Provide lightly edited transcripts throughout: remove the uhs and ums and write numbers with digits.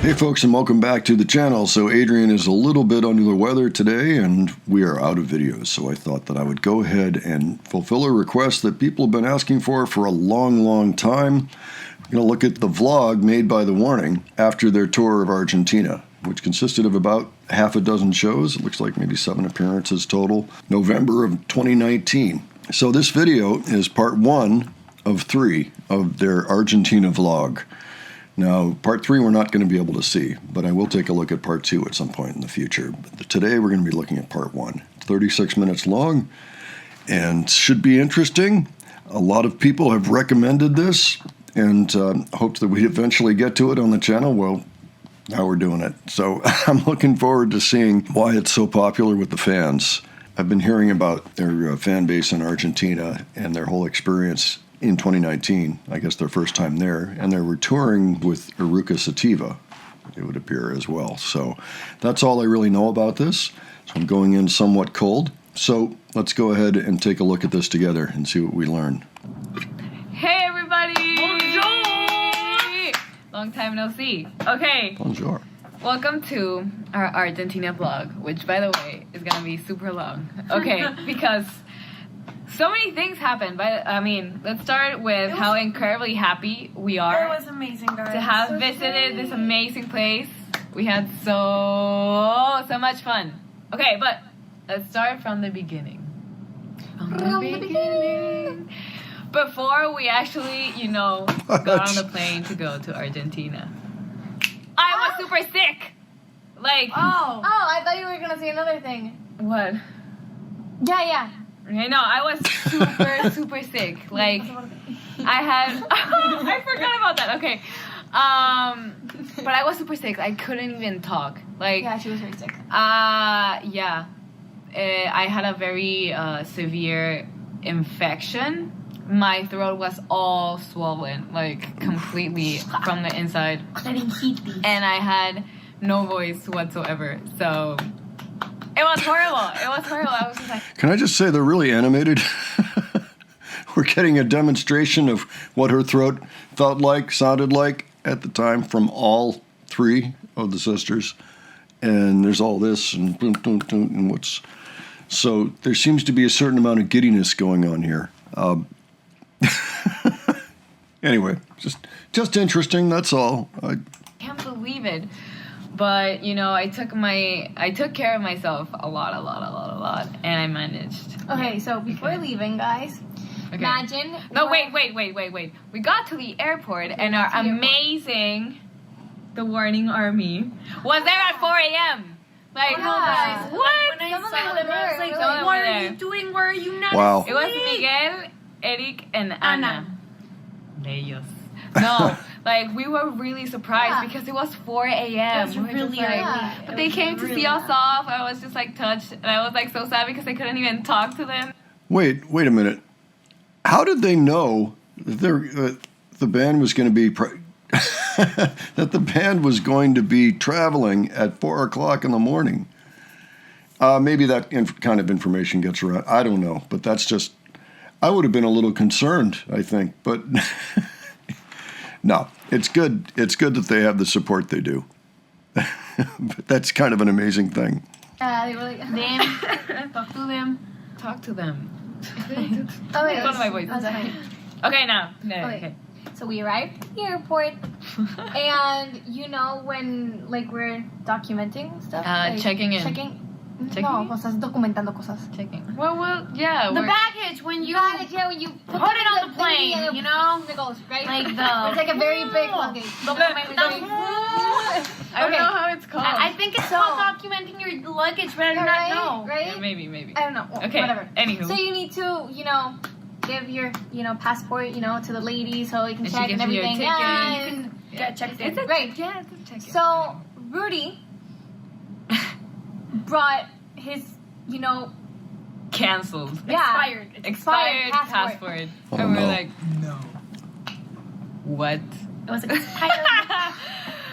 Hey folks, and welcome back to the channel. So Adrian is a little bit under the weather today and we are out of videos, so I thought that I would go ahead and fulfill a request that people have been asking for a long time. I'm going to look at the vlog made by The Warning after their tour of Argentina, which consisted of about half a dozen shows. It looks like maybe 7 appearances total, November of 2019. So this video is part 1 of 3 of their Argentina vlog. Now, part 3 we're not going to be able to see, but I will take a look at part 2 at some point in the future. But today we're going to be looking at part 1. 36 minutes long and should be interesting. A lot of people have recommended this and hoped that we'd eventually get to it on the channel. Well, now we're doing it. So I'm looking forward to seeing why it's so popular with the fans. I've been hearing about their fan base in Argentina and their whole experience in 2019, I guess their first time there, and they were touring with Eruca Sativa, it would appear, as well. So that's all I really know about this. So I'm going in somewhat cold. So let's go ahead and take a look at this together and see what we learn. Hey everybody! Bonjour! Long time no see. Okay. Bonjour. Welcome to our Argentina vlog, which by the way is gonna be super long. Okay, because so many things happened, but I mean, let's start with how incredibly happy we are. It was amazing, guys. To have visited this amazing place. We had so much fun. Okay, but let's start from the beginning. From the beginning. Before we actually, got on the plane to go to Argentina. I was super sick. Like, Oh, I thought you were gonna say another thing. what? Yeah. Okay, no, I was super sick. Like, I had, I forgot about that. Okay, but I was super sick. I couldn't even talk. Like, Yeah, she was very sick. yeah, I had a very severe infection. My throat was all swollen, like completely from the inside, and I had no voice whatsoever. So it was horrible. I was just like, Can I just say they're really animated? We're getting a demonstration of what her throat felt like, sounded like at the time from all 3 of the sisters. And there's all this and boom, boom, boom, and what's... So there seems to be a certain amount of giddiness going on here. Anyway, just interesting, that's all. I can't believe it. But I took care of myself a lot, and I managed. Okay, so before leaving, guys, imagine. No, wait. We got to the airport, and our amazing, The Warning Army was there at 4 a.m. Like, guys, what? When I saw them, I was like, Some of them what were are there. you doing? Where are you not? Wow. It was Miguel, Eric, and Ana. Bellos. No, like, we were really surprised because it was 4 a.m. It was We were just really like, early. but they came to see us off. I was just like touched, and I was like so sad because I couldn't even talk to them. Wait a minute. How did they know that the band was going to be that the band was going to be traveling at 4 o'clock in the morning? Maybe that kind of information gets around. I don't know, but that's just. I would have been a little concerned, I think, but no, it's good. It's good that they have the support they do. But that's kind of an amazing thing. They were like, talk to them. Talk to them. Oh, wait, Go to my voice. Okay, now. Okay. So we arrived at the airport, and when we're documenting stuff, checking in. Checking. Checking No, in? cosas, documentando cosas. Checking. Well, yeah. The baggage when you when you put it on the plane, you know? It goes, right? Like It's like a very big luggage. I don't know how it's called. I think it's called documenting your luggage, but I do not know. Right? Yeah, maybe. I don't know. Well, Okay. Whatever. Anywho. So you need to, give your, passport, to the lady so you can And she check gives and you your everything. ticket. Yeah, You can get checked in. Right. Yeah, it's a check-in. So Rudy brought his, Cancelled. Expired passport. Oh, And we're no. like, no. What? It was expired.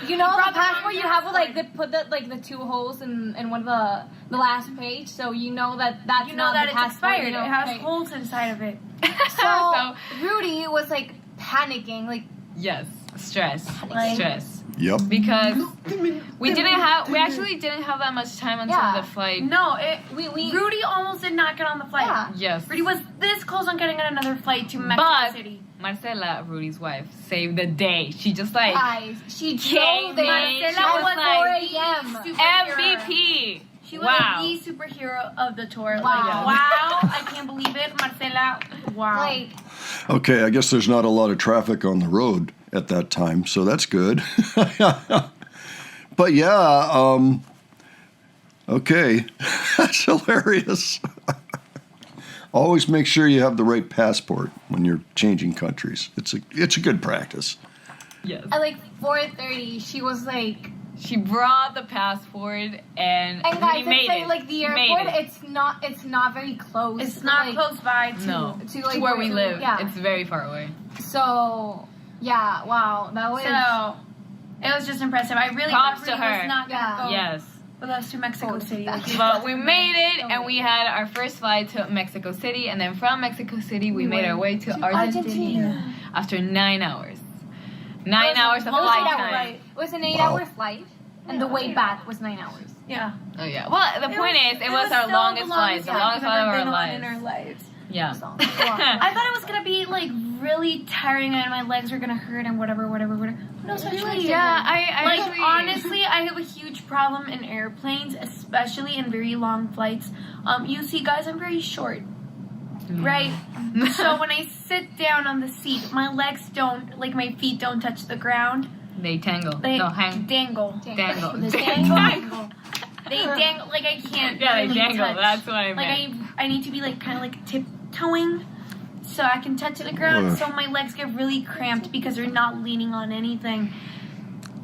The passport you have with the 2 holes in one of the last page, so that's You not know that the it's passport. expired. It has right. holes inside of it. So Rudy was panicking, yes, stress. Like- Stress. Yep. because we actually didn't have that much time until Yeah. the flight. No, We Rudy almost did not get on the flight. Yeah. Yes. Rudy was this close on getting on another flight to Mexico But City. Marcela, Rudy's wife, saved the day. She just like guys, she Came drove there. in, She she was was like, 4 a.m. MVP. She was Wow. the superhero of the tour. Wow. Like, wow, I can't believe it, Marcela. Wow. Like, Okay, I guess there's not a lot of traffic on the road at that time, so that's good. But yeah, okay, that's hilarious. Always make sure you have the right passport when you're changing countries. It's a good practice. Yes. at like 4:30, she was like, She brought the passport and guys, we made it's like, it. like the We made airport. it. It's not very close. it's not like, close by to No, to, to like, where we where- live. yeah. It's very far away. So yeah, wow, that was So it was just impressive. I really Props thought to Rudy her. was not gonna go Yes. with us to Mexico City. Like, But we made it, and we had our first flight to Mexico City, and then from Mexico City, we made our way to Argentina after 9 hours. 9 hours of flight time. It was an 8 Wow. hour flight, and the way back was 9 hours. yeah. Oh yeah. Well, the point is, it was our still longest flight, the longest flight of our we've ever been on lives. in our lives. Yeah. So, I thought it was gonna be like really tiring and my legs were gonna hurt and whatever. No, it's actually Yeah, I like actually, honestly, I have a huge problem in airplanes, especially in very long flights. You see, guys, I'm very short, right? So when I sit down on the seat, my legs don't, like my feet don't touch the ground. they tangle. They No, hang. dangle. Dangle. They Dangle. They dangle. Like I can't. Yeah, they really dangle. touch. That's what I Like meant. I need to be like kind of like tiptoeing, so I can touch the ground. Ugh. So my legs get really cramped because they're not leaning on anything.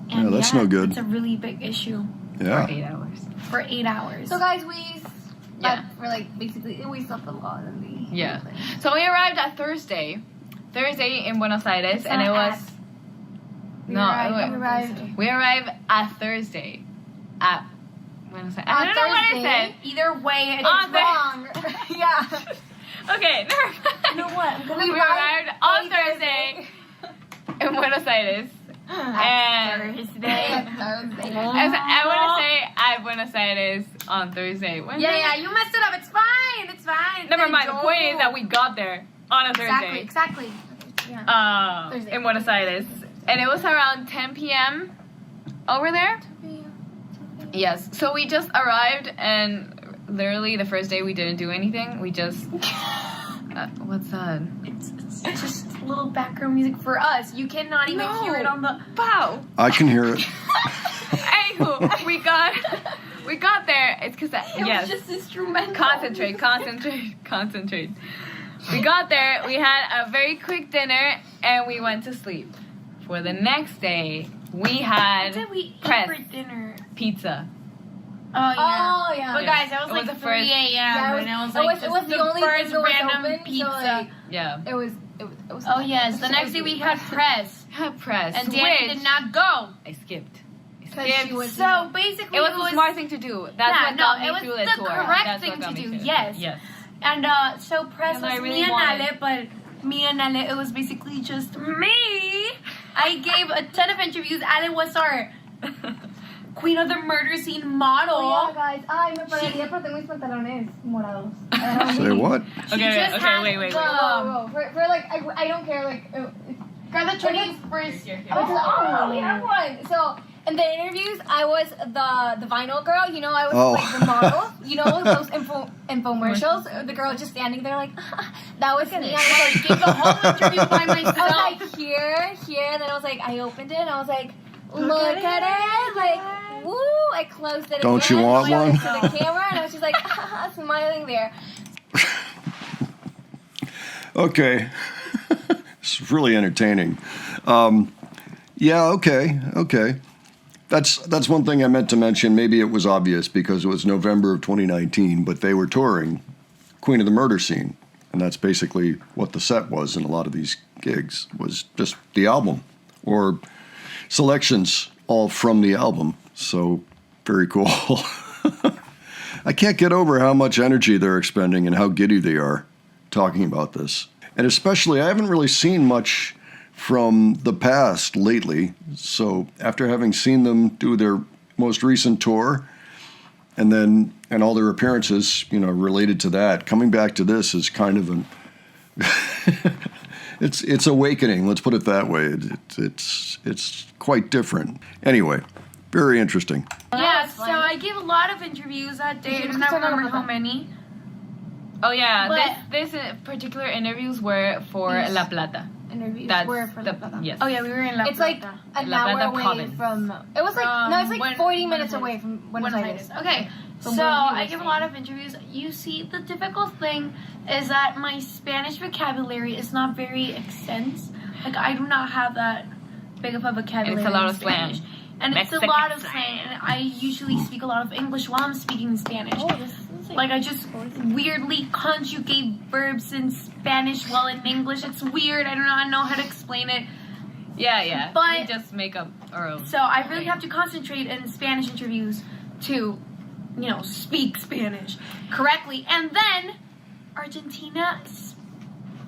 Yeah, that's no good. It's a really big issue Yeah. 8 hours. for 8 hours. So guys, Yeah. we're like basically we slept a lot in the Yeah. So we arrived at Thursday in Buenos Aires, It's and not it was at- we arrived at Thursday at Buenos Aires. I don't know what I said. Either way, it's On wrong. Yeah. Okay, never mind. You know what? I'm gonna We arrived on Thursday in Buenos Aires. And Thursday. I want to say at Buenos Aires on Thursday. When Yeah, you messed it up. It's fine. It's fine. Never mind. The point is that we got there on a Thursday. Exactly. Yeah. Thursday. In Buenos Aires. And it was around 10 p.m. over there. Yes. So we just arrived, and literally the first day we didn't do anything. We just... what's that? It's just little background music for us. You cannot even hear it on the. Wow. I can hear it. Anywho, we got there. It's because yes. It was just instrumental. Concentrate. We got there. We had a very quick dinner, and we went to sleep. For the next day, we had What did we eat press for dinner? pizza. Oh yeah. Oh yeah. But guys, that was It was like the 3 first- a.m. Yeah, and it was like it was the only first thing that was random open, pizza. so like Yeah. it was. Oh yes, the next day we had press, Had press. and Danny which did not go. I skipped. she was- So basically, It was the smart thing to do. That's Yeah, what got no, it me was through the the tour. correct That's thing what got to me do, through. yes. Yes. And so press Yeah, I was really me and wanted- Ale, but me and Ale, it was basically just me. I gave a ton of interviews. Ale was our queen of the murder scene model. Oh yeah, guys. Ay, me pararía, pero tengo mis pantalones morados. Say what? She Okay, just okay, had wait. Whoa. For like, I don't care. Like, Grab the 21st. oh, we have one. So in the interviews, I was the vinyl girl. You know, I was Oh. like the model. You know those infomercials. The girl just standing there like that was me. I was like, Gave the whole interview by I myself. was like here, and then I was like, I opened it, and I was like, look at it, like, woo! I closed it. Don't again, you want showed it one? to the camera, and I was just like, smiling there. Okay. It's really entertaining. Yeah, okay. That's one thing I meant to mention. Maybe it was obvious because it was November of 2019, but they were touring Queen of the Murder Scene. And that's basically what the set was in a lot of these gigs, was just the album or selections all from the album. So very cool. I can't get over how much energy they're expending and how giddy they are talking about this. And especially, I haven't really seen much from the past lately. So after having seen them do their most recent tour and all their appearances, related to that, coming back to this is kind of an it's awakening. Let's put it that way. It's quite different. Anyway, very interesting. Yeah, so I gave a lot of interviews that day. I do not remember how many. Oh yeah, But- this particular interviews were for La Plata. Interviews That's were for the La Plata. yes. Oh yeah, we were in La It's like Plata. an La hour Plata away province. from. It was like it's like From 40 minutes away from Buenos Aires. Okay, From so where he I was give a from. lot of interviews. You see, the difficult thing is that my Spanish vocabulary is not very extensive. Like, I do not have that big of a vocabulary. And it's a lot in of slang. Spanish. And it's a Mexican lot of slang. slang. And I usually speak a lot of English while I'm speaking Spanish. Oh, this is Like, I just weirdly conjugate verbs in Spanish while in English. It's weird. I do not know how to explain it. Yeah. But- we just make up our own. So I really have to concentrate in Spanish interviews to, speak Spanish correctly. And then Argentina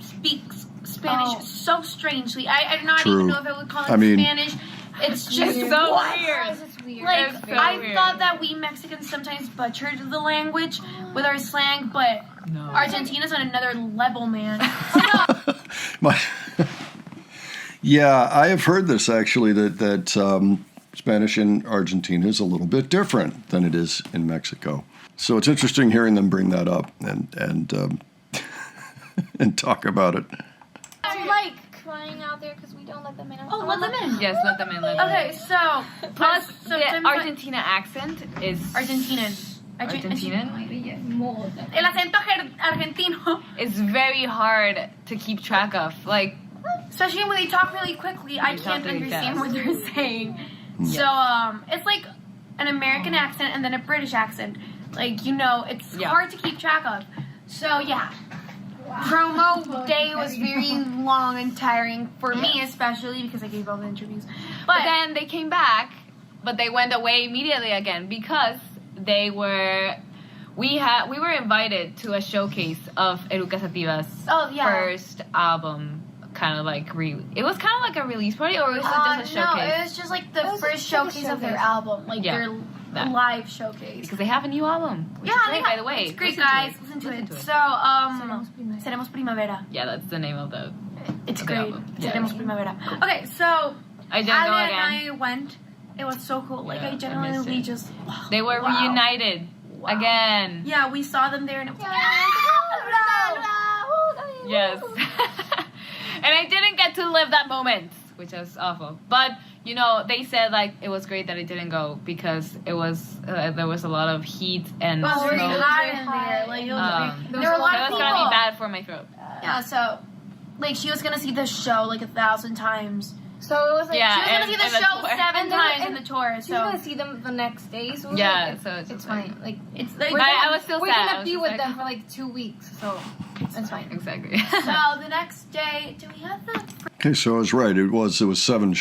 speaks Spanish so strangely. I do not True. even know if I would call it I mean- Spanish. It's just It's so what? weird. It's weird. Like, It's so I weird. thought that we Mexicans sometimes butchered the language with our slang, but No. Argentina's on another level, man. Yeah, I have heard this actually that Spanish in Argentina is a little bit different than it is in Mexico. So it's interesting hearing them bring that up and and talk about it. I'm like crying out there because we don't let them in. Oh, let them in. Yes, let them in. Let them in. Okay, so Plus, sometimes the Argentina accent is Argentinian. Argentinian El acento argentino. is very hard to keep track of. Like, Especially when they talk really quickly, I They talk can't really understand fast. what they're saying. Yes. So, it's like an American accent and then a British accent. Like, it's Yeah. hard to keep track of. So, yeah. Promo day was very long and tiring for me, especially because I gave all the interviews. but then they came back, but they went away immediately again because we were invited to a showcase of Eruca Sativa's Oh, yeah. first album. Kind of like it was kind of like a release party, or was it just a No, showcase? it was just like the It was first just like a showcase of their showcase. album, like Yeah, their that. live showcase. Because they have a new album. Which Yeah, is great, by the way. it's great, Listen to guys. it. Listen to it. So, Seremos Primavera. Seremos Primavera. Yeah, that's the name of the. It's Of the great. album. Yeah. Seremos Primavera. Okay, so I didn't go Ale again. and I went. It was so cool. Like, Yeah, I I genuinely missed it. just. They were Wow. reunited Wow. again. Yeah, we saw them there and it was Yes. And I didn't get to live that moment, which was awful. But they said like it was great that I didn't go because it was there was a lot of heat and Well, it was smoke. really hot in there. Like, it was There there were a lot it of was people. gonna be bad for my throat. Yeah, so like she was gonna see the show like 1,000 times. So it was like Yeah, She was gonna see the and the show tour. 7 And then- times in and the tour. she's So gonna see them the next day. So Yeah, like, so it's fine. Like it's like I was still we're sad. I gonna was be just with like- them for like 2 weeks, so it's fine. Exactly. so the next day. Do we have the? Okay, so I was right. It was 7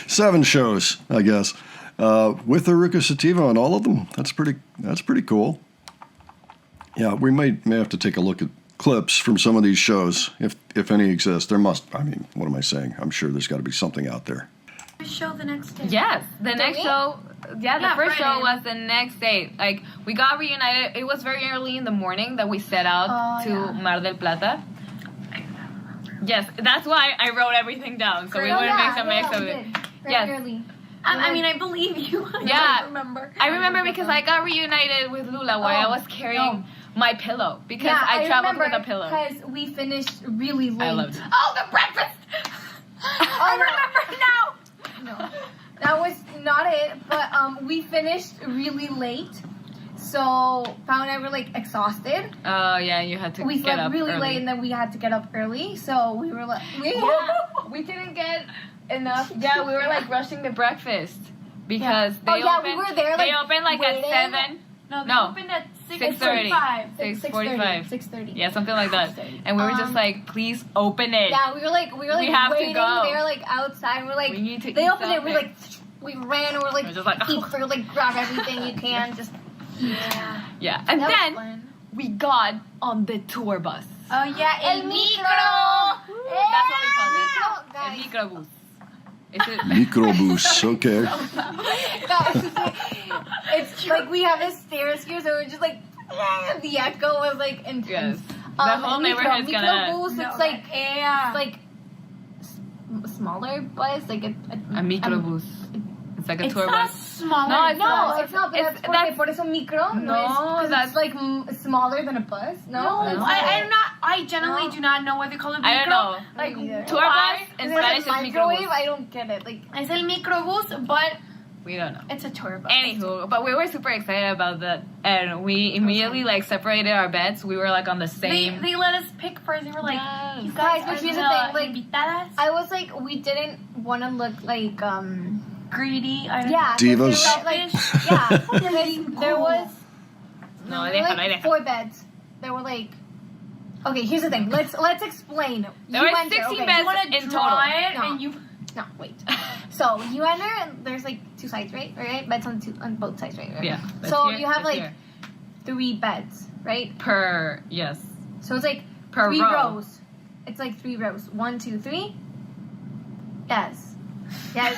7 shows, I guess, with Eruca Sativa on all of them. That's pretty cool. Yeah, we may have to take a look at clips from some of these shows, if any exist. There must. I mean, what am I saying? I'm sure there's got to be something out there. Show the next day. Yes, the next we? show. Yeah, the Yeah, first Friday. show was the next day. Like we got reunited. It was very early in the morning that we set out Oh, to yeah. Mar del Plata. Yes, that's why I wrote everything down so we Oh, wouldn't yeah, make a mix yeah, of we it. did. Very Yes. early. I mean, I believe you. I Yeah. don't remember. I remember because I got reunited with Lula while I was carrying my pillow because I traveled with a pillow. because we finished really late. I loved it. Oh, the breakfast. I remember now. No, that was not it. But we finished really late, so Pao and I were like exhausted. Oh yeah, you had to We get slept up really early. late, and then we had to get up early. So we were like, We didn't get enough. Yeah, we were like rushing the breakfast because Oh, they yeah, opened. we were there, they like, opened like at waiting. 7. No, they No. opened at 6:30. 6:45. 6:45. 6:30. Yeah, something like that. And we were just like, please open it. Yeah, we were like We have to waiting. go. They were like outside. We're like, We need to they eat opened it. We're something. like, we ran. And we're like, We're just like, eat for like grab everything you can. Just Yeah. Yeah, and that was then fun. we got on the tour bus. Oh yeah, El micro. That's what we call it. Micro, A guys. microbus. Is it? Microbus, okay. Guys, it's like we have a stairs here, so we're just like the echo was like intense. Yes. The whole neighborhood's gonna. Microbus, No, it's like yeah. it's like smaller bus, like A microbus. It's like a It's tour not bus. smaller. No, it's no, not. it's not. But It's- that's porque por eso micro. No, No, it's, that's- it's like smaller than a bus. No, No, That's I'm not. I generally No. do not know what they call it. I don't know. Like, Me neither. Tour why? bus in Is it Spanish like is microwave? microbus. I don't get it. Like I say microbus, but We don't know. it's a tour bus. Anywho, but we were super excited about that, and we immediately like separated our beds. We were like on the same. They let us pick first. They were like, Yes. you Guys, guys but are here's the the thing, like, invitadas. I was like, we didn't want to look like Greedy. I don't yeah, 'cause Divas. there was, like yeah, because there was No, there were, déjalo, like déjalo. 4 beds. There were like okay. Here's the thing. Let's explain. There You were enter, 16 okay. beds You want to in draw total. it, No. and you. No, wait. So you enter, and there's like 2 sides, right? Right? Beds on both sides, right? Yeah. that's So here, you have that's like here. 3 beds, right? per yes So it's like per 3 row. rows. It's like 3 rows. 1, 2, 3. Yes. Yes.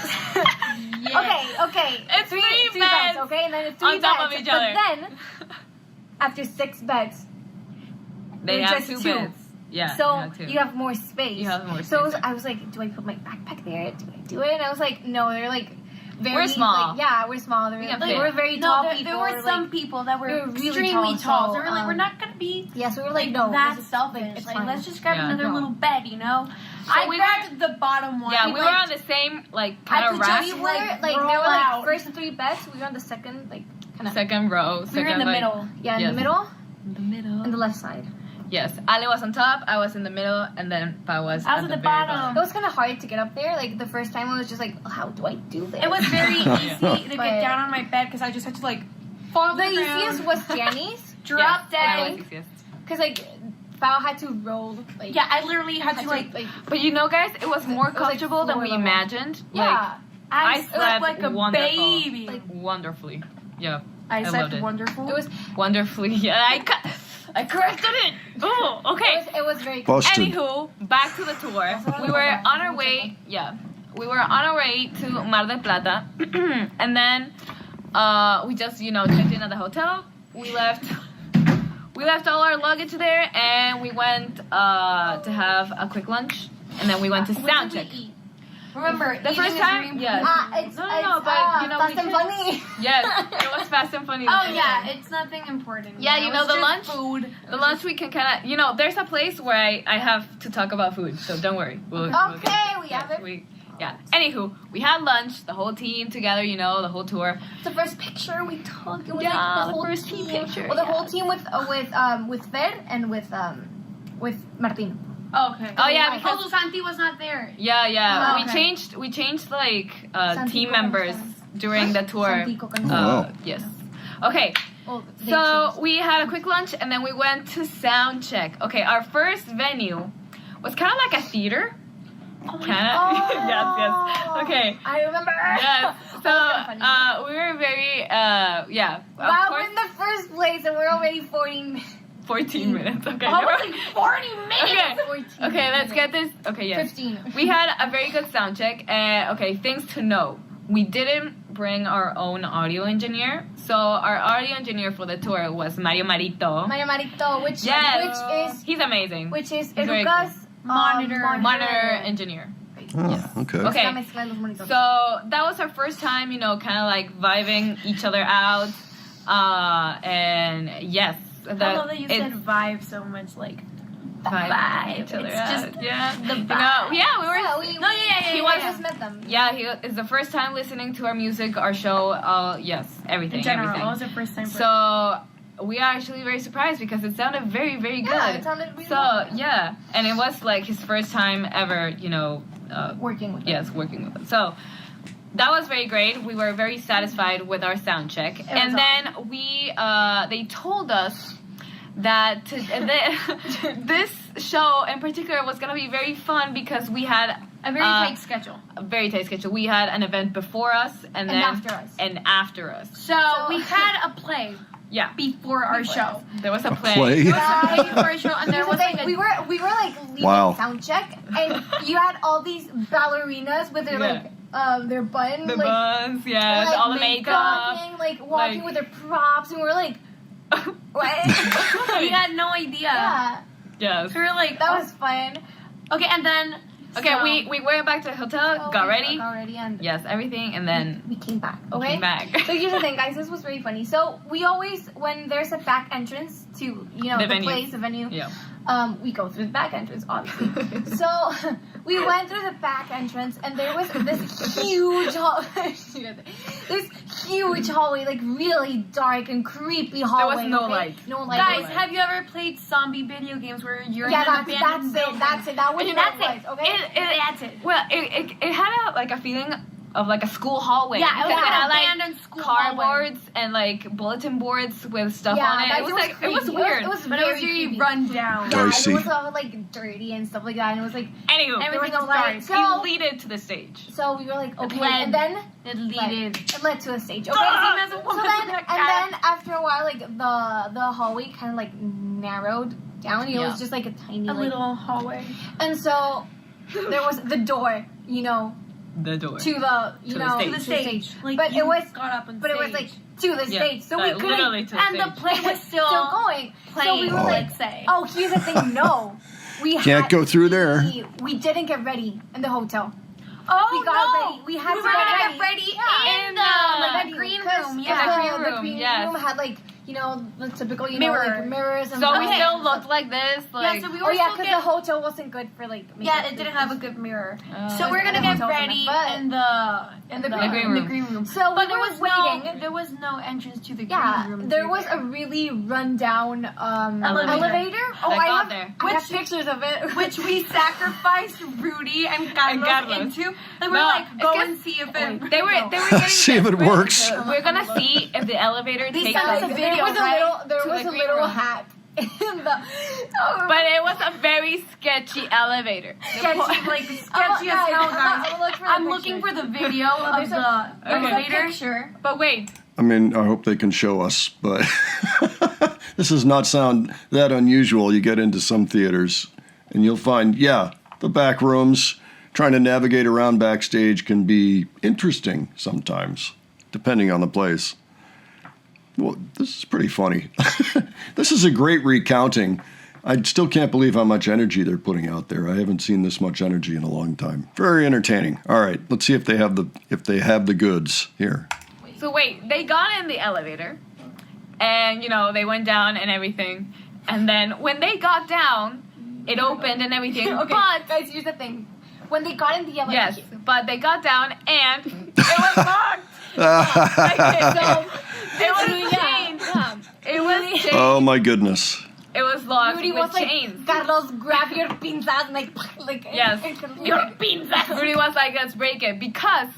Okay. It's 3 beds Okay, and then it's 3 on top beds. of each other. But then after 6 beds, They There's have just 2 2. beds. Yeah. so they have 2. you have more space. You have more So space. I was like, do I put my backpack there? Do I do it? And I was like, no. They're like very. We're small. Like, yeah, we're small. They're, We can like, fit. we're very No, tall there, people. there were We're, some like, people that were they were really extremely tall, tall. so, They were like, we're not gonna be yeah, so we were like, no, that this is- selfish. it's Like, fine. let's just grab Yeah. another No. little bed, you know. So I we grabbed the bottom one. Yeah, we were like, on the same like I kind could of just rack. we were like, like roll there were like out. first 3 beds. We were on the second like kind of Second row. we were Second, in the like, middle. yeah in Yes. the middle In the middle. and the left side. Yes, Ale was on top. I was in the middle, and then Pa was I was at at the the very bottom. It was kind of hard to get up there. Like the first time, I was just like, how do I do this? It was very easy to But- get down on my bed because I just had to like fall the to the easiest ground, was Danny's drop That dead. was easiest. because like Bao had to roll. Like Yeah, I literally had to like. But you know, guys, it was more It was, like, comfortable than we floor level. imagined. yeah. I slept slept like a wonderful. baby. Like, Wonderfully. Yeah. I loved slept it. wonderful. It was Wonderfully. Yeah, I corrected it. Oh, okay. it was very Busted. Anywho, back to the tour. We were on our way. Yeah, we were on our way to Mar del Plata, and then we just checked in at the hotel. We left all our luggage there, and we went to have a quick lunch, and then we went to sound check. Remember, The first time, yes. It's No, it's, but, you know, fast we and should- funny. Yes, it was fast and funny. the Oh first yeah, time. it's nothing important. Yeah, you know, It's the just lunch- food. The lunch we can kind of, there's a place where I have to talk about food, so don't worry. We'll get Okay, there. we have it. Yeah. Anywho, we had lunch, the whole team together, the whole tour. The first picture we took. It was Yeah, like the the whole first team. picture, Well, the whole yes. team with Fer and with Martin. Oh, okay. Oh yeah, Why? because Also, Santi was not there. yeah, Oh, we okay. changed like Santi team Coco members Coco. during the tour. Santi Coco Coco. Wow. Yes. Okay. Oh, they So changed. we had a quick lunch and then we went to sound check. Okay, our first venue was kind of like a theater. Oh my Kind Oh, of. yes. Okay. I remember. Yes. So That was kinda we were very yeah. Of Wow, we're course, in the first place and we're already 14 14 minutes. Okay. Oh, it was like 40 minutes. Okay. 14 Okay, let's minutes. get this. Okay, yes. 15. We had a very good sound check. Okay, things to know. We didn't bring our own audio engineer. So our audio engineer for the tour was Mario Marito. Mario Marito, which is He's amazing. He's very Eruca's Monitor engineer. Oh, Yes. okay. Okay. La mezcla de los monitores. So that was our first time, kind of like vibing each other out. And yes. I love that you said vibe so much, like vibe. each other It's out. just yeah. the We were Yeah, He we was- just met them. it's the first time listening to our music, our show, yes, everything, in general, everything. it was the first time. So we are actually very surprised because it sounded very, very good. Yeah, it sounded really so good. yeah, and it was like his first time ever, Working with yes, working with us. So that was very great. We were very satisfied with our sound check, and then they told us that this show in particular was gonna be very fun because we had a very tight schedule. a very tight schedule. We had an event before us, and then after us. and after us. So we had a play. Yeah. before our show. There was a play. play? There was a play before our show, and there was like a we were like leaving sound check, and you had all these ballerinas with their their buttons, The like, buns, yes, like, all the makeup. like walking like- with their props, and we were like, what? we had no idea. Yeah, Yes. We were like, that was fun. okay, and then Okay, we went back to the hotel, got ready. And Yes, everything, and then we came back. we Okay. came back. So here's the thing, guys. This was very funny. So we always, when there's a back entrance to the venue. place, the venue, Yeah. we go through the back entrance, obviously. So we went through the back entrance, and there was this huge hallway, like really dark and creepy hallway. was no okay? light. No light. guys, have you ever played zombie video games where you're in an that's abandoned building? it. That's it. That was And what that's it it. was. Okay. That's it. Well, it had a feeling of like a school hallway. Yeah, it was Because an it had abandoned school hallway. cardboards and like bulletin boards with stuff Yeah, on it. guys, It was like it was creepy. weird. It was But it was very very creepy. run down. Yeah, Dicey. it was all like dirty and stuff like that, and it was like Anywho, there was Everything no was light. dark. So, it leaded to the stage. so we were like, okay, led. and then It leaded. it led to a stage. Okay, Same as a so woman then with a and cat. then after a while, like the hallway kind of like narrowed down. It Yeah. was just like a tiny A like, little hallway. and so there was the door, The door. to the To the know stage. to the stage. Like, But you it was got up on but it was stage. like to the Yeah, stage, so we like, couldn't. literally to the And the stage. play was Still going. playing, So we were like, let's say. oh, here's the thing. No, we Can't go through there. We didn't get ready in the hotel. Oh, we got no. ready. We had we to were get gonna ready. get ready Yeah. in the the green Because room. the Yeah. green the room, green yes. room had like the typical Mirror. like mirrors and So we lights still and looked stuff. like this, like Yeah, so we Oh were yeah, still because getting... the hotel wasn't good for like makeup. Yeah, it didn't have a good mirror. Oh. So we're gonna And get the hotel ready but- in the green room. So But we there were was waiting. there was no entrance to the Yeah, green room. there was a really rundown elevator. Oh, That I got have, there. I have pictures of it. which we sacrificed Rudy and Carlos, Carlos. into. Like we're No, like, it's go 'cause- and see if it. They were getting See if it desperate, works. so we're gonna see if the elevator They takes sent us us. a there video, was right? there To was the a green little room. hat in the. But it was a very sketchy elevator. Sketchy, like sketchy as guys, hell, I'm guys. gonna look for the I'm picture. looking for the video of There's the There's a elevator. picture. But wait, I mean, I hope they can show us, but this does not sound that unusual. You get into some theaters and you'll find, the back rooms, trying to navigate around backstage can be interesting sometimes, depending on the place. Well, this is pretty funny. This is a great recounting. I still can't believe how much energy they're putting out there. I haven't seen this much energy in a long time. Very entertaining. All right, let's see if they have the goods here. so wait, they got in the elevator, and they went down and everything, and then when they got down, it opened and everything. Okay, But guys, here's the thing. When they got in the elevator, yes, but they got down and it was locked. So it was chained. It was chained. Oh my goodness. It was locked Rudy with was like, chains. Carlos, grab your pinzas and like Yes. your Rudy was like, let's break it because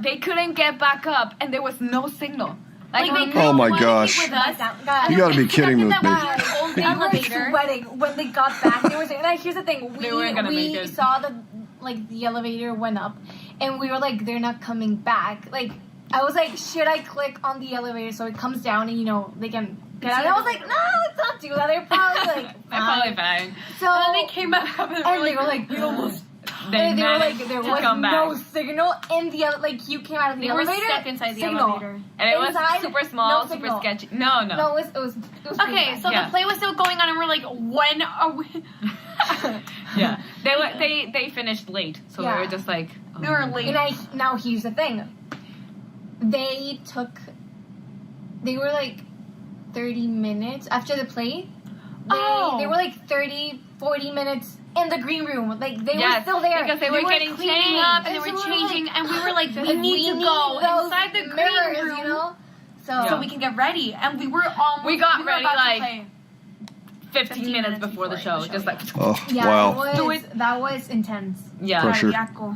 they couldn't get back up and there was no signal. Like, Like, they they Oh my wanted to gosh. keep with us. You gotta be kidding with me. Old They were elevator. sweating when they got back. They were saying, like, here's the thing. They weren't gonna make We it. saw the elevator went up, and we were like, they're not coming back. Like, I was like, should I click on the elevator so it comes down and they can get out? And I was like, no, let's not do that. They're probably like, They're probably fine. So And then they came back up and they were like, we almost. They They were like, managed there to was come no back. signal in the you came out of the They were elevator. stuck inside the signal. elevator. And it was Inside, super small, no super signal. sketchy. No. No, it was pretty Okay, bad. so Yeah. the play was still going on, and we're like, when are we? Yeah. They finished late. So Yeah. we were just like, We were late. And now here's the thing. They were like 30 minutes after the play. They were like 30, 40 minutes in the green room. Like they Yes, were still there. because they were getting cleaning changed. up, and they And were so we were changing, like- and we were like, we And need to need go those inside the green mirrors, room. So So we can get ready, and we were almost. We got were ready, about to like, play. 15 minutes before the show. Just like, Oh, yeah, wow. that was intense. yeah. Pressure.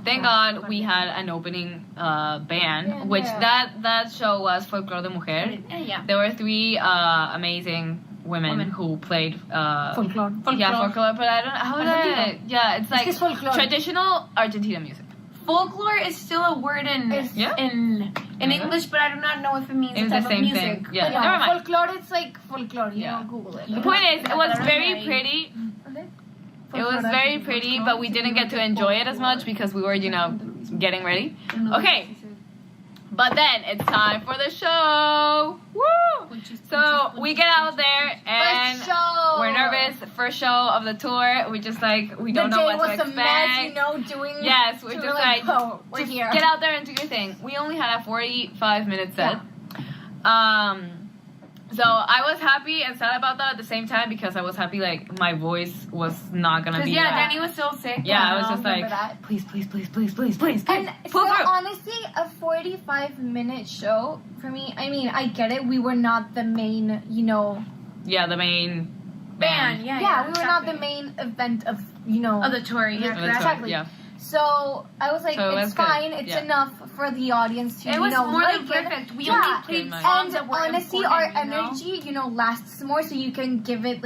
Thank God we had an opening band, Yeah, which yeah. that show was Folklore de Mujer. Yeah. There were 3 amazing women who played Folklore. yeah, folklore, but I don't know how Argentina. to. Yeah, it's like que es folklore. traditional Argentina music. folklore is still a word in Yeah. in English, but I do not know if it means It's the the type same of music. thing. Yeah, But never mind. folklore, it's like folklore. You Yeah. know, Google it. The point is, it was very Right. pretty. Okay. It was very pretty, but we didn't get to enjoy it as much because we were, getting ready. Okay. But then it's time for the show. Woo! So we get out there and First show. we're nervous. First show of the tour. We just we don't know what to The day was a mess, expect. doing. Yes, we're so just oh, we're just here. get out there and do your thing. We only had a 45-minute set. So I was happy and sad about that at the same time because I was happy my voice was not gonna be. Danny was still sick. Yeah, I was just remember that. please. And pull so through. honestly, a 45-minute show for me. I mean, I get it. We were not the main, Yeah, the main band. band. Yeah, we were not the main event of, of the tour. Of the Yeah, tour, exactly. Yeah. So I was like, So it it's was good. fine. It's Yeah. enough for the audience to, it was more like than it. perfect. We Yeah. only played And songs And that were honestly, our important, energy, lasts more, so you can give it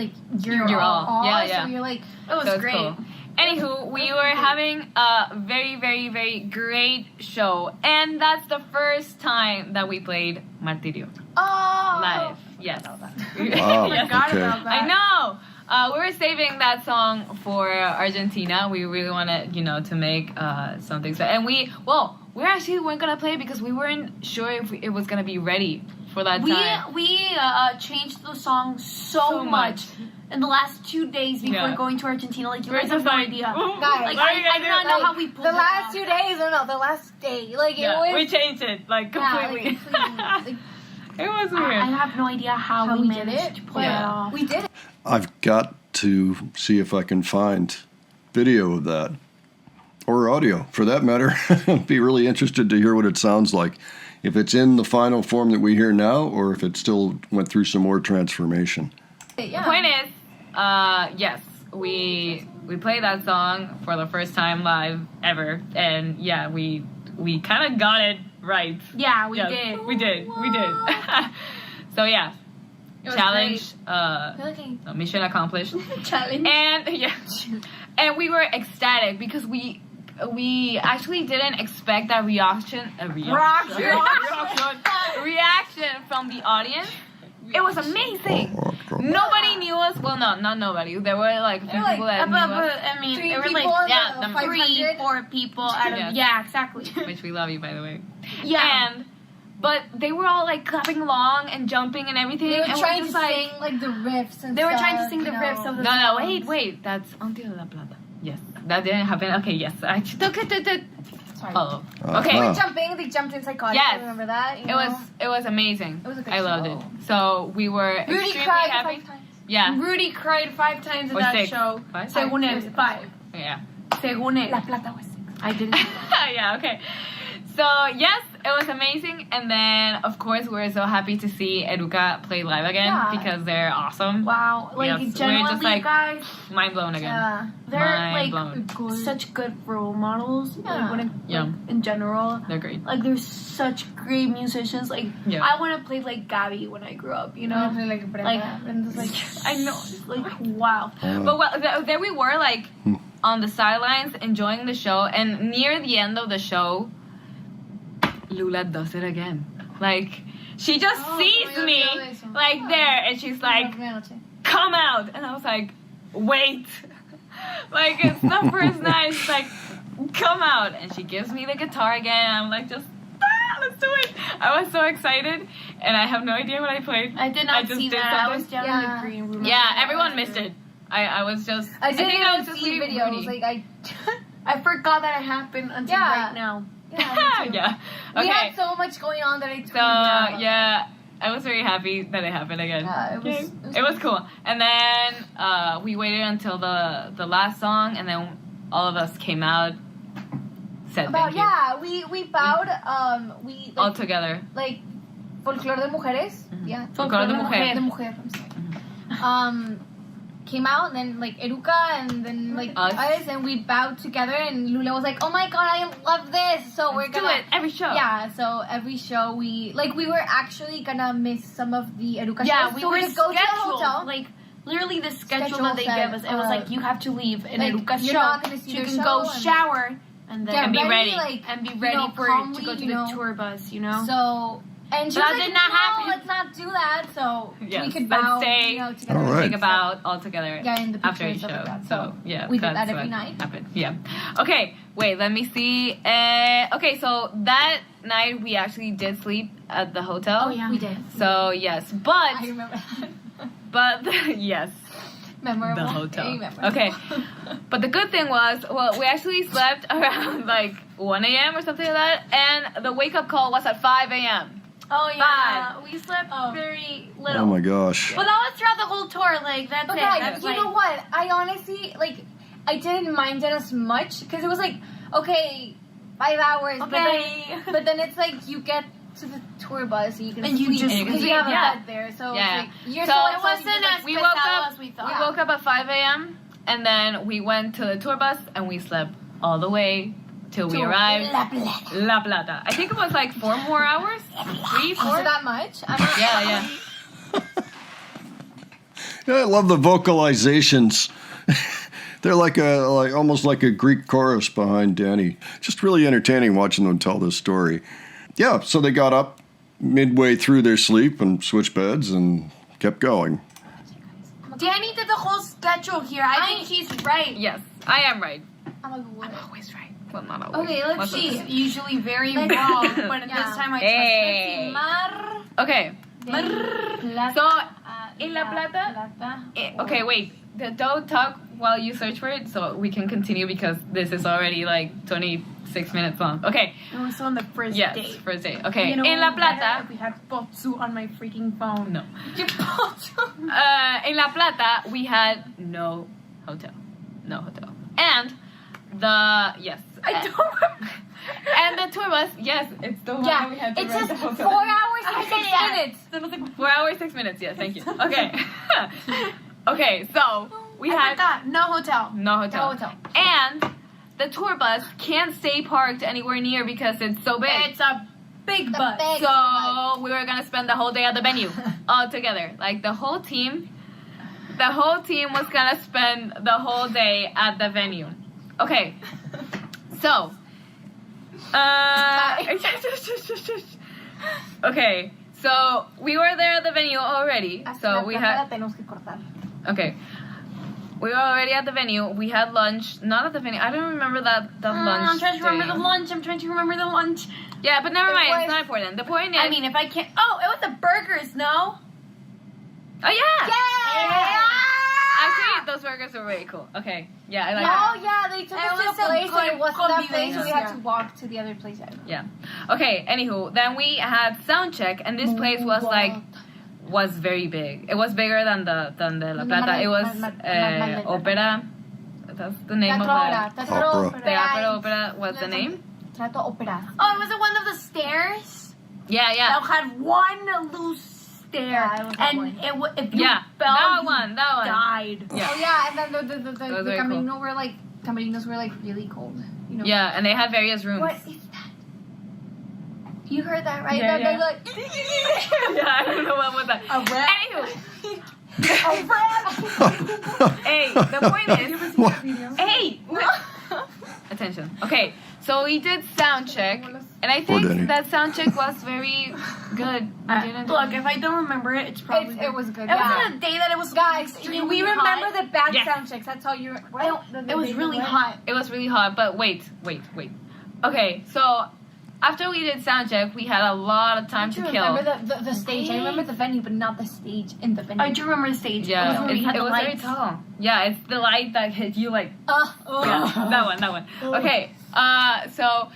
your Your all. Yeah, yeah. So you're like, It was So it's great. cool. Anywho, we were having a very, very, very great show. And that's the first time that we played Martirio oh, live. Yes. Wow, Yes. Forgot okay. about that. I know. We were saving that song for Argentina. We really wanted, to make something. And we actually weren't gonna play it because we weren't sure if it was gonna be ready for that time. We changed the song so much in the last 2 days before Yeah. going to Argentina. Like, you We're guys have just no idea. "Ooh, Guys, Like, what are you I gonna do do?" not know how we pulled the it last off. 2 days, no, the last day. Like, Yeah, it was. we changed it completely. It was weird. I have no idea how we did managed it. to pull Yeah. it off. We did it. I've got to see if I can find video of that or audio for that matter. I'd be really interested to hear what it sounds like. If it's in the final form that we hear now or if it still went through some more transformation. Yeah. The point is, yes, we played that song for the first time live ever, and yeah, we kind of got it right. Yeah, we Yes, did. We did. So yeah, It was challenge, Okay. mission accomplished, Challenge. and yeah, and we were ecstatic because we actually didn't expect that reaction from the audience. It was amazing. Nobody knew us. Well, no, not nobody. There were a few people that knew us, I mean, Three it were people like out of the 500. 3-4 people out of Yes. exactly. which we love you, by the way. Yeah. But they were all clapping along and jumping and everything. They were and trying we're to just sing the riffs and They were stuff, trying to sing the riffs of the No, songs. wait. That's Until La Plata. Yes, that didn't happen. Okay, yes. I took it. Sorry. Follow. Uh-huh. Okay. They jumped in psychotic. Yes. Remember that? It was amazing. It was a good I loved show. it. So we were Rudy extremely cried happy. 5 times. Yeah. Rudy cried 5 times in Or that 6. show. 5? Según él, 5. Yeah. Según él. La Plata was 6. I didn't. Yeah. Okay. So yes, it was amazing, and then of course we were so happy to see Eruca play live again Yeah. because they're awesome. Wow. Like, Yes, we're generally, just like- guys, Mind blown again. Yeah. they're Mind blown. such good role models. Yeah. Like, when Yeah. in general. They're great. Like, they're such great musicians. Like, Yeah. I want to play like Gabby when I grow up, you know? Like Brenda. Brenda's like, I know. It's like, wow. But there we were on the sidelines enjoying the show, and near the end of the show, Lula does it again. She just sees me there, and she's like, "Come out!" And I was like, "Wait!" It's the first night. She's like, "Come out!" And she gives me the guitar again. And I'm like, "Just let's do it!" I was so excited, and I have no idea what I played. I did not just see did that. I something. was down in Yeah. the green room. Yeah, everyone missed it. I was just. I didn't think I was even just see leaving videos. Rudy. I forgot that it happened until Yeah. right now. Yeah, me too. Yeah. We Okay. had so much going on that I totally So forgot about. yeah, I was very happy that it happened again. Yeah, It was cool. And then we waited until the last song, and then all of us came out. Said About, thank you. yeah, we bowed. We All together. like folklore de mujeres. Mhm. Yeah, Folklore de mujer. de mujer. I'm sorry. Came out, and then Eruca, and then us, and we bowed together, and Lula was like, "Oh my god, I love this!" So we're Let's do gonna it every show. Yeah, so every show we were actually gonna miss some of the Eruca Yeah, shows, we so were we could go to the scheduled. hotel. Like, literally the schedule Schedule that they said, give us, it was like, you have to leave in like, Eruca's you're show. not gonna see So you their can show, go and- shower and Get then And be ready. Like, and be you ready know, for calmly, to go to you the know. tour bus. You know. So, and she But was that like, did not no, happen. let's not do that. So Yes, we could let's bow, stay- you know, together. All right. Think about all together Yeah, in the after pictures each of show. that. So yeah, we did that that's every what night. happened. Yeah. Okay, wait. Let me see. Okay, so that night we actually did sleep at the hotel. Oh, yeah. We did. So yes, but I remember. yes, Memorable. the hotel. Very memorable. Okay, but the good thing was, well, we actually slept around like 1 a.m. or something like that, and the wake up call was at 5 a.m. Oh yeah, we slept Oh. very little. Oh my gosh. But that was throughout the whole tour. Like that's But it. guys, That's you like, know what? I honestly, like, I didn't mind it as much because it was like, okay, 5 hours. Okay. But then it's like you get to the tour bus and you can And you sleep just because sleep, you have a yeah. bed there. So Yeah. it's like, you're So so it excited, wasn't you're as we pesado woke up- as we We thought. woke up at 5 a.m. and then we went to the tour bus and we slept all the way till we To arrived La Plata. La Plata. I think it was like 4 more hours, 3, 4. Was it that much? I'm not, Yeah. Yeah, I love the vocalizations. They're like almost like a Greek chorus behind Danny. Just really entertaining watching them tell this story. Yeah, so they got up midway through their sleep and switched beds and kept going. Danny did the whole schedule here. I think he's right. Yes, I am right. I'm like, what? I'm always right. Well, not always. Okay, let's Most of the see. time. He's usually very Let's- wrong, but Yeah. this time I Hey. Mar Okay, de Plata. So, in La Plata- okay, wait. Don't talk while you search for it so we can continue because this is already like 26 minutes long. Okay, trusted. It was on the first yes, date. first day. Okay, You know, in La better Plata. if we had Botsu on my freaking phone. No. In La Plata, we had no hotel. No hotel. And yes. I don't remember. And the tour bus, yes, it's the one that we Yeah, had to it rent says the 4 hotel. hours and Okay, 6 yeah. minutes. So it was like, 4 hours, 6 minutes, yes, thank you. Okay. Okay, so we I had forgot. No hotel. no hotel. No hotel. And the tour bus can't stay parked anywhere near because it's so big. It's a big The bus. big- So we were gonna spend the whole day at the venue all together. Like the whole team was gonna spend the whole day at the venue. Okay, so okay, so we were there at the venue already. So we had Tenemos que cortar. okay. We were already at the venue. We had lunch, not at the venue. I don't remember that lunch. I'm trying to remember day. the lunch. I'm trying to remember the lunch. Yeah, but never It mind. was- It's not important. The point is. I mean, if I can't. Oh, it was the burgers, no? Oh yeah. Yeah! Actually, those burgers were really cool. Okay. Yeah, I like Oh yeah, they took It us to was a a place and good it wasn't that place, so we had convivencia. to walk to the other place. Yeah. Okay. Anywho, then we had soundcheck, and this place was was very big. It was bigger than the La Plata. It was Opera. That's the name of the Opera. Teatro Opera. What's the name? Trato Opera. Oh, it was it one of the stairs? Yeah, yeah, That had one loose stair. Yeah, it was that and one. if you yeah. fell, That you one. died. Yeah. Oh yeah, and then the was very camerinos were like really cold. You know. Yeah, and they had various rooms. What is that? You heard that right? Yeah, That- yeah. Like, Yeah, I don't know what was that. a rat. Anywho, A rat. hey, the point is. What? Hey! Attention. Okay, so we did sound check, and I Poor Danny. think that sound check was very good. We didn't. Look, if I don't remember it, it's probably It was good. It Yeah. was on a day that it was Guys, extremely we remember hot. the bad Yes. sound checks. That's all you. It was really hot. It was really hot, but wait. Okay, so after we did sound check, we had a lot of time to I kill. remember the stage. I remember the venue, but not the stage in the venue. I do remember the stage. Yeah, it was, when we had it the was very lights. tall. Yeah, it's the light that hit you like. Yeah, that one. Okay, so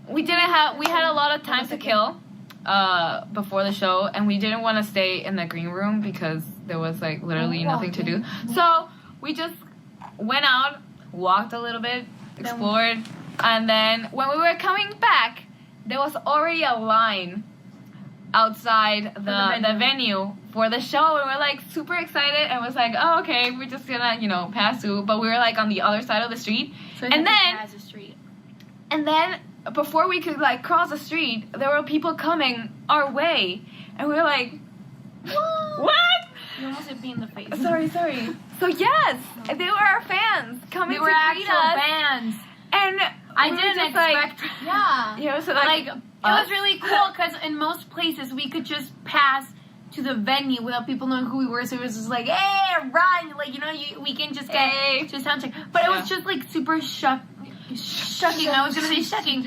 we had a lot of time to kill before the show, and we didn't want to stay in the green room because there was like literally nothing to do. So we just went out, walked a little bit, explored, and then when we were coming back, there was already a line outside the venue for the show, and we're like super excited, and was like, oh, okay, we're just gonna pass through, but we were like on the other side of the street, So and then as a street. and then before we could like cross the street, there were people coming our way, and we were like, what? You almost hit me in the face. Sorry. So yes, they were our fans coming We were to greet actual us, fans. and I we were didn't just like- expect. Yeah. Yeah, so Like, it was really cool because in most places we could just pass to the venue without people knowing who we were. So it was just like, hey, run! Like, you know, we can just get to sound check. But it was just like super shocking. I was gonna say shocking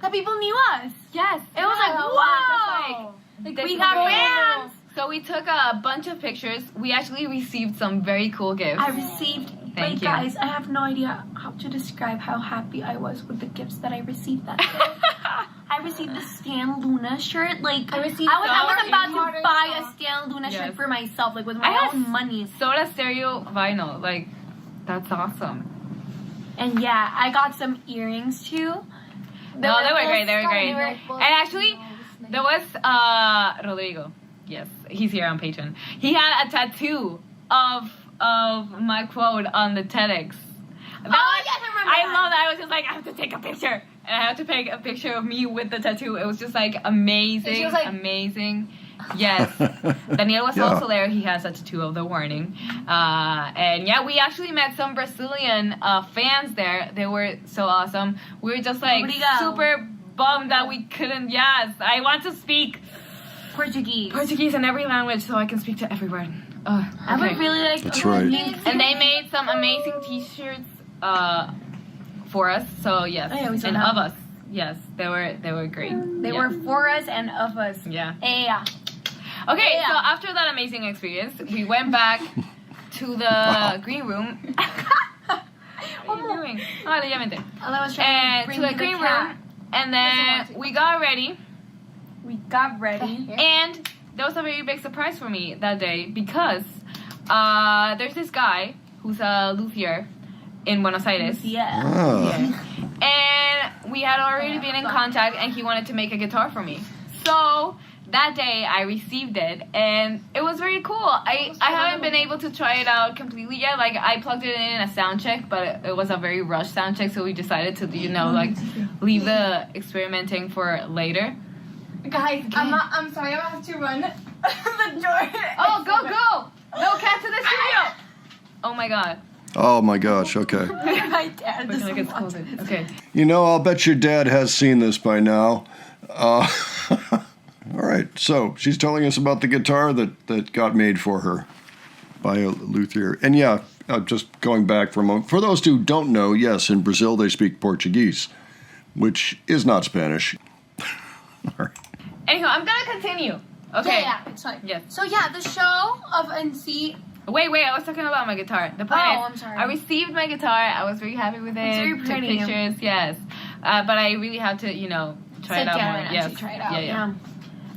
that people knew us. Yes. It was like, wow! Like, We got fans. So we took a bunch of pictures. We actually received some very cool gifts. I received. Thank Wait, you. guys, I have no idea how to describe how happy I was with the gifts that I received that day. I received the Stan Luna shirt. Like, I was about to buy a Stan Luna shirt for myself, like with my own money. Soda Stereo vinyl. Like, that's awesome. And yeah, I got some earrings too. No, they were great. They were great. And actually, there was Rodrigo. Yes, he's here on Patreon. He had a tattoo of my quote on the TEDx. Yes, I remember. I love that. I was just like, I have to take a picture, and I have to take a picture of me with the tattoo. It was just like amazing, she was like- amazing. Yes, Daniela was also there. He has a tattoo of the warning, and yeah, we actually met some Brazilian fans there. They were so awesome. We were just like super bummed that we couldn't. Yes, I want to speak Portuguese in every language so I can speak to everyone. I would really like. That's right. And they made some amazing T-shirts for us. So yes, and of us. Yes, they were great. They were for us and of us. Yeah. Yeah. Okay, so after that amazing experience, we went back to the green room. What are you doing? Obviamente. I was trying to To the green room, and then we got ready. And there was a very big surprise for me that day because there's this guy who's a luthier in Buenos Aires. Ah. And we had already been in contact, and he wanted to make a guitar for me. So that day I received it, and it was very cool. I haven't been able to try it out completely yet. Like, I plugged it in a sound check, but it was a very rushed sound check, so we decided to, like, leave the experimenting for later. Guys, I'm sorry, I'm gonna have to run the door. Oh, go! No, cat to the studio! Oh my god. Oh my gosh, okay. My dad We're gonna get scolded. Okay. You know, I'll bet your dad has seen this by now. All right, so she's telling us about the guitar that got made for her by a luthier. And yeah, just going back for a moment. For those who don't know, yes, in Brazil they speak Portuguese, which is not Spanish. All right. Anyhow, I'm gonna continue. Okay. Yeah, it's fine. Yes. So yeah, the show of NC. Wait, I was talking about my guitar. The point is, I'm sorry. I received my guitar. I was very happy with it. It's very pretty. Took pictures, yes. But I really had to, try it out more. and actually try it out. Yeah.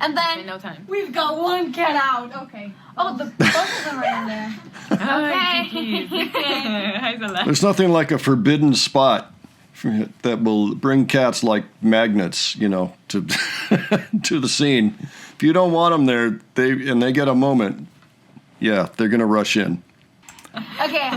And then No time. we've got one cat out. Okay. Oh, both of them are in there. Hi, Zola. There's nothing like a forbidden spot that will bring cats like magnets, to to the scene. If you don't want them there, they get a moment, yeah, they're gonna rush in. Okay,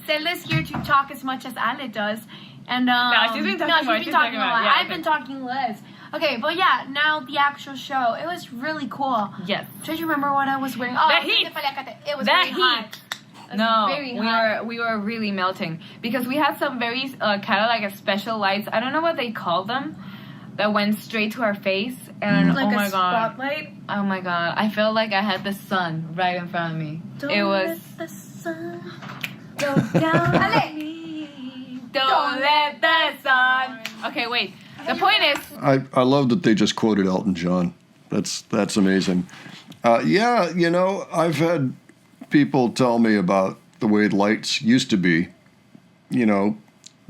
Celia's here to talk as much as Ale does. And she's been talking more. She's talking talking a more. lot. Yeah, I've been talking less. Okay, but yeah, now the actual show. It was really cool. Yes. Do you remember what I was wearing? Oh, The heat. It was The very heat. hot. No, very hot. we were really melting because we had some very kind of like a special lights. I don't know what they call them, that went straight to our face, and Like oh a my god, spotlight. oh my god, I felt like I had the sun right in front of me. Don't It was. let the sun go down on me. Don't let the sun. Okay, wait. The point is, I love that they just quoted Elton John. That's amazing. Yeah, I've had people tell me about the way lights used to be,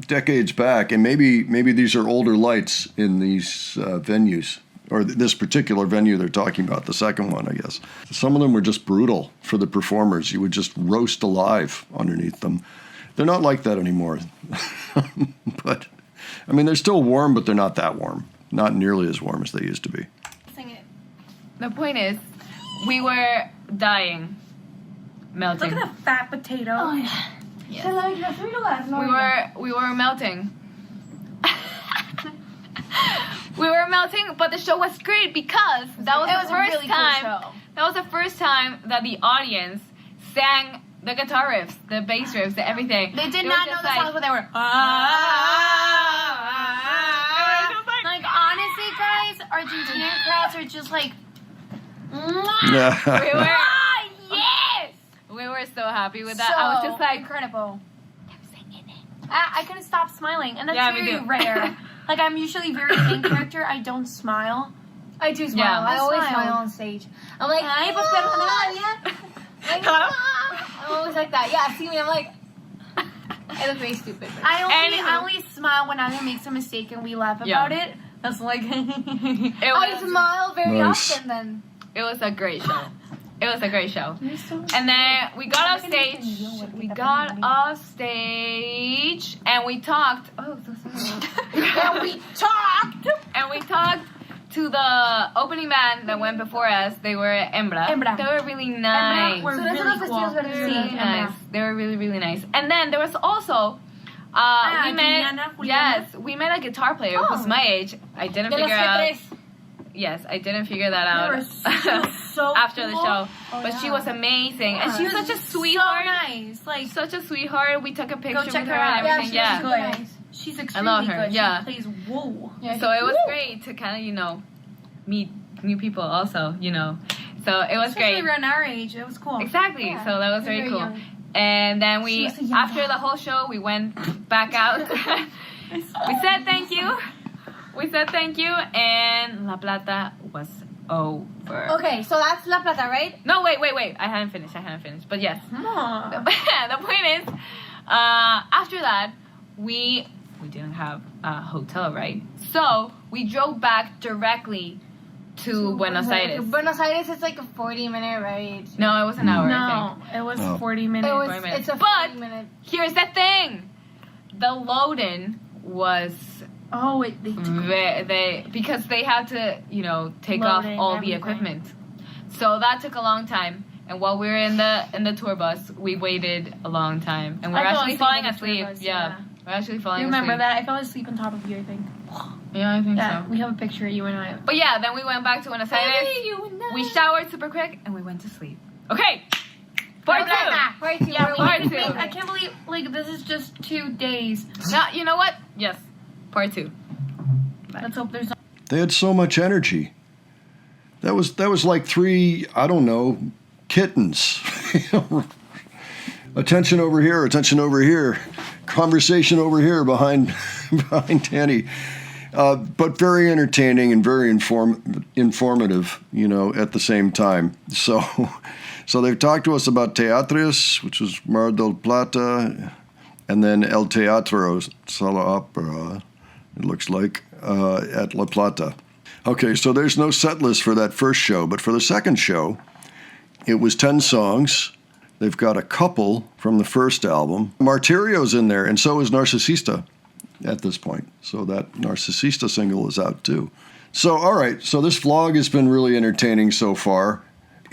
decades back, and maybe these are older lights in these venues, or this particular venue they're talking about, the second one, I guess. Some of them were just brutal for the performers. You would just roast alive underneath them. They're not like that anymore. But, I mean, they're still warm, but they're not that warm. Not nearly as warm as they used to be. Sing it. the point is, we were dying, melting. Look at that fat potato. Oh, yeah. Yes. We were melting. We were melting, but the show was great because that was the first time. That was the first time that the audience sang the guitar riffs, the bass riffs, the everything. They did were not know just the like- songs, but they were. Like honestly, guys, Argentinian crowds are just like. Yeah. We were, Yes. we were so happy with that. I was just like, incredible. I couldn't stop smiling, and that's Yeah, me very too. rare. Like I'm usually very in character. I don't smile. I do smile. Yeah. I always Smile. smile on stage. I'm like, Ay, pues, Like, I'm always like that. Yeah, see me, I'm like, I look very stupid. But I only smile when Adrian makes a mistake and we laugh about it. That's like. I smile very Nice. often then. It was a great show. It was a great show. You're so And then we got off stage. We got up. off stage and we talked. Oh, so sorry. And we talked. And we talked to the opening band that went before us. They were Hembra. Hembra. They were really nice. We're So that's really what cool. festivals were Really doing. nice. They were really, really nice. And then there was also we met Daniela, Juliana. we met a guitar player who was Oh. my age. I didn't De los figure out. G3. Yes, I didn't figure that They out were so after the cool. show. Oh, But she yeah. was amazing, and Yeah. she's She such a was sweetheart. So nice. Like Such a sweetheart. We took a picture check with her her out. and Yeah, everything. she Yeah. was super nice. she's I extremely love her, good. yeah. She plays whoa. Yeah, So it was Woo! great to kind of meet new people also. So it was Especially great. around our age, it was cool. Exactly. Yeah, So that was very very cool. young. And then She we, was a young after gal. the whole show, we went back out. We said thank you. We said thank you, and La Plata was over. Okay, so that's La Plata, right? No, wait. I hadn't finished. But yes. Come on. The point is, after that, we didn't have a hotel, right? So we drove back directly to Buenos Aires. Buenos Aires is like a 40-minute ride. No, it was an hour, I think. No, it was Oh. 40 minutes. It's a But- 40-minute. Here's the thing. The load-in was because they had to, take off Loading all everything. the equipment. So that took a long time. And while we were in the tour bus, we waited a long time, and we're I fell actually asleep falling in the tour asleep. bus, Yeah, yeah. we're actually falling You remember asleep. that? I fell asleep on top of you, I think. Yeah, I think Yeah, so. we have a picture of you and I. But yeah, then we went back to Buenos Aires. We showered super quick, and we went to sleep. Okay, part two. Part two. Yeah, we're part waiting two. for I can't believe, this is just 2 days. Now, you know what? Yes, part two. Let's hope there's not. They had so much energy. That was like 3, I don't know, kittens. Attention over here, conversation over here behind Danny. But very entertaining and very informative, at the same time. So they've talked to us about Teatres, which was Mar del Plata, and then El Teatro Sala Opera, it looks like, at La Plata. Okay, so there's no set list for that first show, but for the second show, it was 10 songs. They've got a couple from the first album. Martirio's in there, and so is Narcisista at this point. So that Narcisista single is out too. So, all right, so this vlog has been really entertaining so far.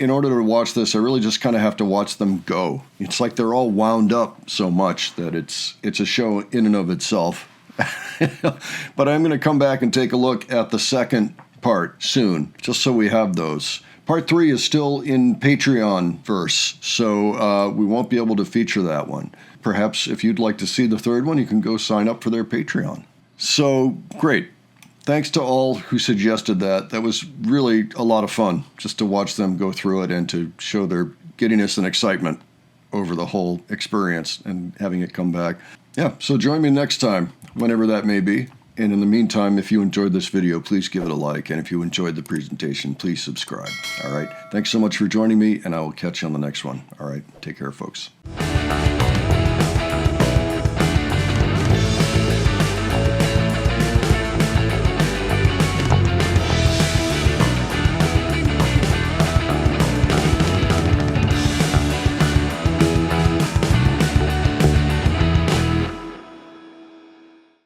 In order to watch this, I really just kind of have to watch them go. It's like they're all wound up so much that it's a show in and of itself. But I'm going to come back and take a look at the second part soon, just so we have those. Part 3 is still in Patreon verse, so we won't be able to feature that one. Perhaps if you'd like to see the third one, you can go sign up for their Patreon. So, great. Thanks to all who suggested that. That was really a lot of fun, just to watch them go through it and to show their giddiness and excitement over the whole experience and having it come back. Yeah, so join me next time, whenever that may be. And in the meantime, if you enjoyed this video, please give it a like. And if you enjoyed the presentation, please subscribe. All right. Thanks so much for joining me, and I will catch you on the next one. All right. Take care, folks.